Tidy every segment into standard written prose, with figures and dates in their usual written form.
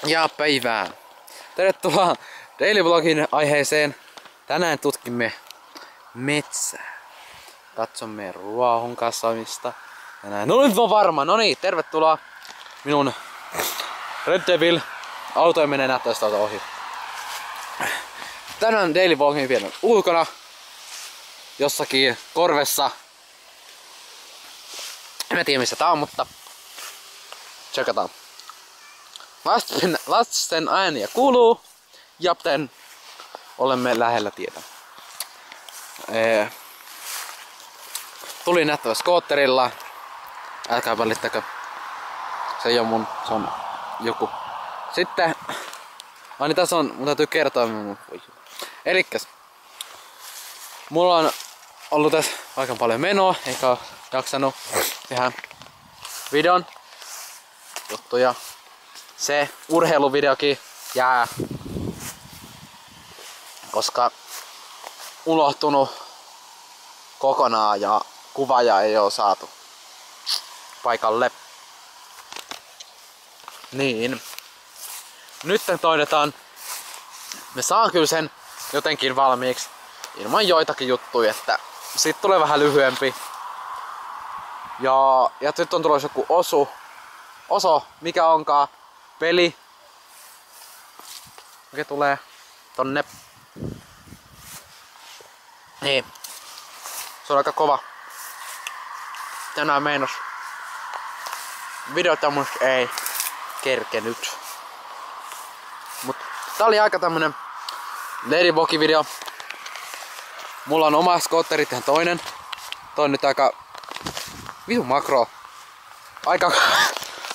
Ja päivää. Tervetuloa Daily Vlogin aiheeseen. Tänään tutkimme metsää. Katsomme ruohon kasvamista. Tänään, no nyt on varma. No niin, tervetuloa minun Red Devil. Auto menee näyttävästä ohi. Tänään Daily Vlogin vielä ulkona. Jossakin korvessa. En tiedä missä tää on, mutta tsekataan. Lasten ääniä kuuluu, joten olemme lähellä tietä. Tuli nähtävä skootterilla. Älkää välittäkö. Se ei oo mun, se on joku. Sitten, niin tässä on, mun täytyy kertoa mun. Elikkäs, mulla on ollut tässä aika paljon menoa, eikä oo jaksanut tehdä videon juttuja. Se urheiluvideokin jää, koska unohtunut kokonaan ja kuvaaja ei oo saatu paikalle. Niin. Nyt toivotaan, me saan kyllä sen jotenkin valmiiksi ilman joitakin juttuja, että siitä tulee vähän lyhyempi. Ja nyt on tulossa joku oso, mikä onkaan peli, mikä tulee tonne. Niin. Se on aika kova. Tänään meinas. Video tämmöistä ei kerkenyt. Mut tää oli aika tämmönen Lady Vlogin video. Mulla on oma skootteri, tähän toinen. Toi on nyt aika vitun makro. Aika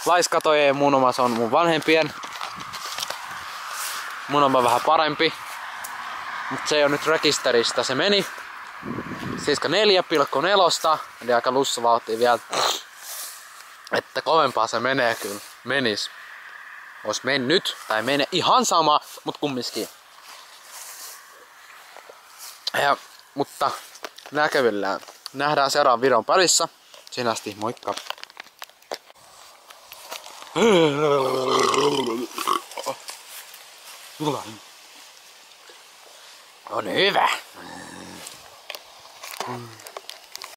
laiska toi ei mun oma, se on mun vanhempien. Mun oma vähän parempi. Mut se ei oo nyt rekisteristä, se meni. Siis 4,4. Eli aika lussavauhtia vielä. Että kovempaa se menee kyllä. Menis. Ois mennyt. Tai mene ihan sama, mut kumminkin. Mutta näkevillään. Nähdään seuraavan videon parissa. Siinä asti, moikka! On hyvä.